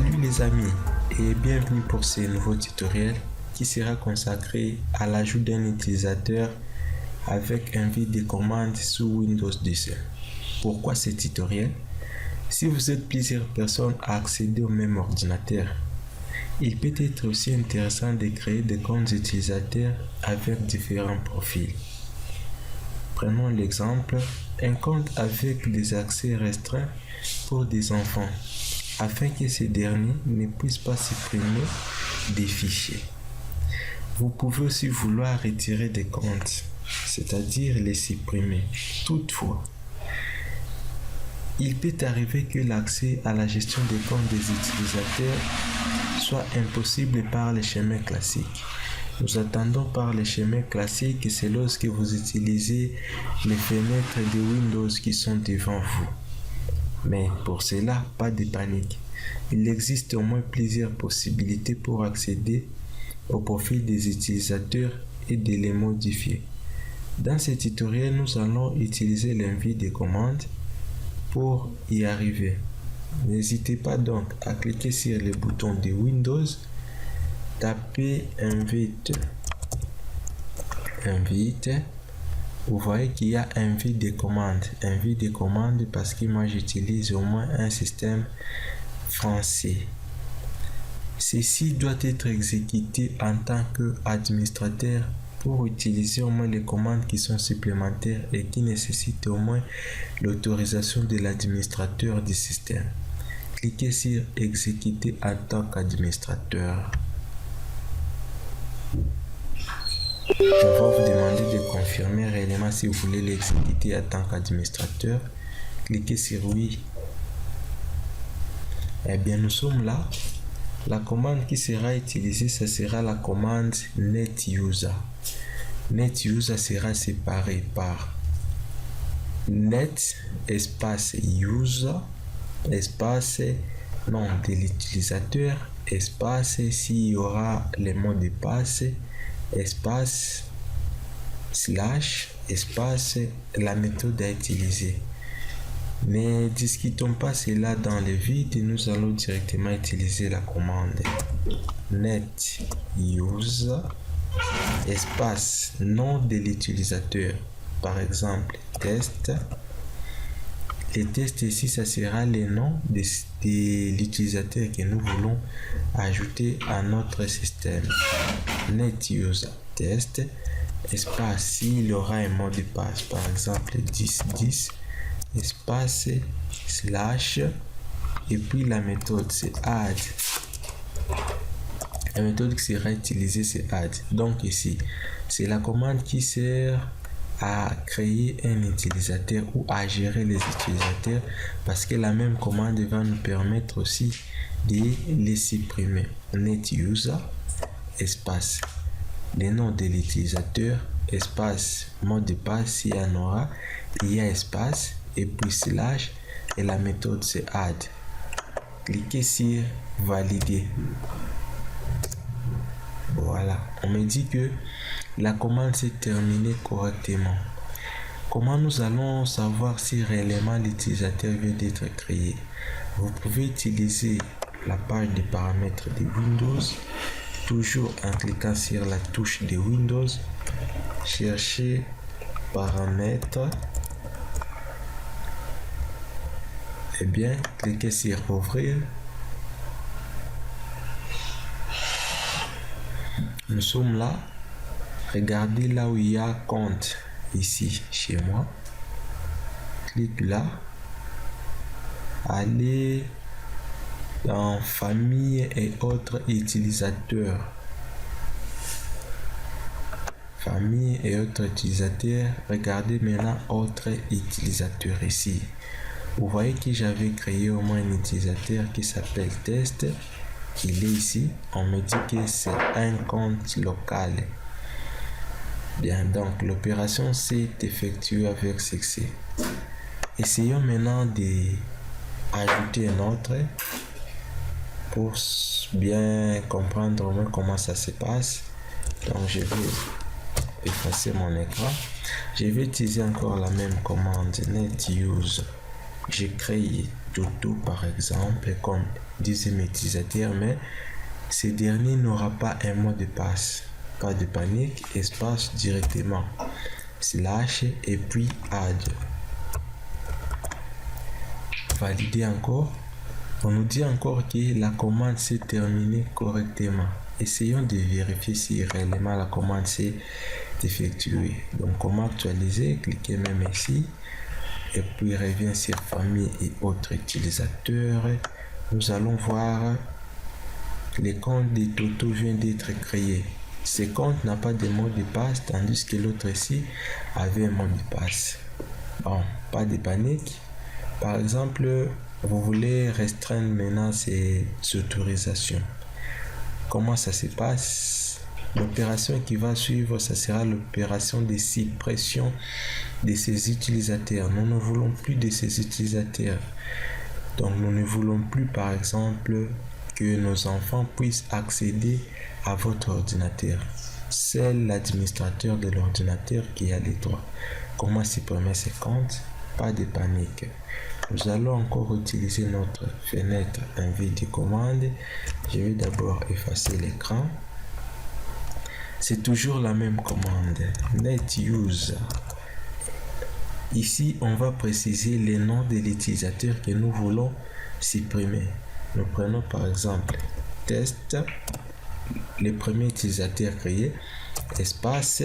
Salut les amis et bienvenue pour ce nouveau tutoriel qui sera consacré à l'ajout d'un utilisateur avec envie de commande sous Windows 10. Pourquoi ce tutoriel? Si vous êtes plusieurs personnes à accéder au même ordinateur, il peut être aussi intéressant de créer des comptes utilisateurs avec différents profils. Prenons l'exemple, un compte avec des accès restreints pour des enfants, afin que ces derniers ne puissent pas supprimer des fichiers. Vous pouvez aussi vouloir retirer des comptes, c'est-à-dire les supprimer. Toutefois, il peut arriver que l'accès à la gestion des comptes des utilisateurs soit impossible par les chemins classiques. Nous attendons par les chemins classiques et c'est lorsque vous utilisez les fenêtres de Windows qui sont devant vous. Mais pour cela, pas de panique. Il existe au moins plusieurs possibilités pour accéder au profil des utilisateurs et de les modifier. Dans ce tutoriel, nous allons utiliser l'envie de commande pour y arriver. N'hésitez pas donc à cliquer sur le bouton de Windows, tapez invite. Vous voyez qu'il y a envie de commande parce que moi j'utilise au moins un système français. Ceci doit être exécuté en tant qu'administrateur pour utiliser au moins les commandes qui sont supplémentaires et qui nécessitent au moins l'autorisation de l'administrateur du système. Cliquez sur exécuter en tant qu'administrateur. On va vous demander de confirmer réellement si vous voulez l'exécuter en tant qu'administrateur. Cliquez sur oui. Eh bien, nous sommes là. La commande qui sera utilisée, ce sera la commande netuser. Netuser sera séparé par net espace user espace nom de l'utilisateur espace s'il y aura les mots de passe espace slash espace la méthode à utiliser. Ne discutons pas cela dans le vide, nous allons directement utiliser la commande net user espace nom de l'utilisateur, par exemple test. Le test ici, ça sera le nom de l'utilisateur que nous voulons ajouter à notre système. Net user test espace s'il aura un mot de passe, par exemple 1010 espace slash et puis la méthode c'est add. La méthode qui sera utilisée c'est add. Donc ici c'est la commande qui sert à créer un utilisateur ou à gérer les utilisateurs, parce que la même commande va nous permettre aussi de les supprimer. Net user espace le nom de l'utilisateur espace mot de passe s'il y en aura, il y a espace et puis slash et la méthode c'est add. Cliquez sur valider. Voilà, on me dit que la commande s'est terminée correctement. Comment nous allons savoir si réellement l'utilisateur vient d'être créé? Vous pouvez utiliser la page des paramètres de Windows, toujours en cliquant sur la touche de Windows, chercher paramètres. Eh bien, cliquez sur ouvrir. Nous sommes là. Regardez là où il y a compte ici chez moi. Clique là. Allez dans famille et autres utilisateurs. Famille et autres utilisateurs. Regardez maintenant autres utilisateurs ici. Vous voyez que j'avais créé au moins un utilisateur qui s'appelle test. Il est ici. On me dit que c'est un compte local. Bien, donc l'opération s'est effectuée avec succès. Essayons maintenant d'ajouter un autre pour bien comprendre comment ça se passe. Donc je vais effacer mon écran. Je vais utiliser encore la même commande net use. J'ai créé Toto par exemple comme deuxième utilisateur, mais ce dernier n'aura pas un mot de passe. Pas de panique, espace directement / et puis add. Valider encore. On nous dit encore que la commande s'est terminée correctement. Essayons de vérifier si réellement la commande s'est effectuée. Donc comment actualiser, cliquez même ici et puis revient sur famille et autres utilisateurs. Nous allons voir le compte de Toto vient d'être créé. Ce compte n'a pas de mot de passe tandis que l'autre ici avait un mot de passe. Bon, pas de panique. Par exemple, vous voulez restreindre maintenant ces autorisations. Comment ça se passe? L'opération qui va suivre, ça sera l'opération de suppression de ces utilisateurs. Nous ne voulons plus de ces utilisateurs. Donc nous ne voulons plus par exemple que nos enfants puissent accéder à votre ordinateur. C'est l'administrateur de l'ordinateur qui a les droits. Comment supprimer ces comptes? Pas de panique. Nous allons encore utiliser notre fenêtre envie de commande. Je vais d'abord effacer l'écran. C'est toujours la même commande. NetUse. Ici, on va préciser les noms de l'utilisateur que nous voulons supprimer. Nous prenons par exemple test, le premier utilisateur créé, espace,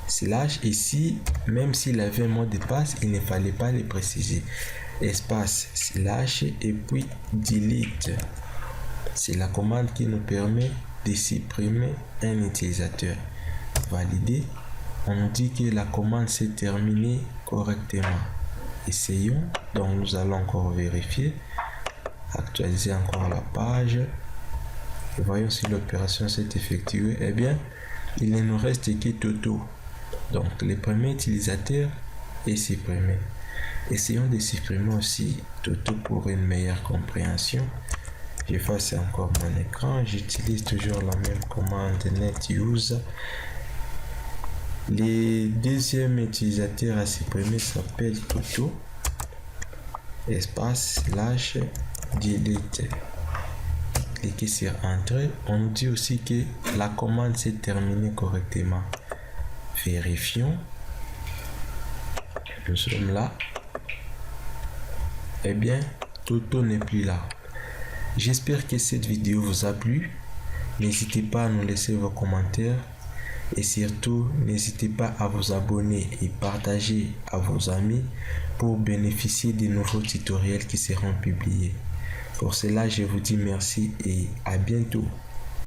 / ici, même s'il avait un mot de passe, il ne fallait pas le préciser. Espace, / et puis delete. C'est la commande qui nous permet de supprimer un utilisateur. Valider. On nous dit que la commande s'est terminée correctement. Essayons. Donc nous allons encore vérifier. Actualiser encore la page. Et voyons si l'opération s'est effectuée. Eh bien, il ne nous reste que Toto. Donc le premier utilisateur est supprimé. Essayons de supprimer aussi Toto pour une meilleure compréhension. J'efface encore mon écran. J'utilise toujours la même commande NetUse. Le deuxième utilisateur à supprimer s'appelle Toto. Espace / delete. Cliquez sur Entrée. On nous dit aussi que la commande s'est terminée correctement. Vérifions. Nous sommes là. Eh bien, Toto n'est plus là. J'espère que cette vidéo vous a plu. N'hésitez pas à nous laisser vos commentaires. Et surtout, n'hésitez pas à vous abonner et partager à vos amis pour bénéficier des nouveaux tutoriels qui seront publiés. Pour cela, je vous dis merci et à bientôt.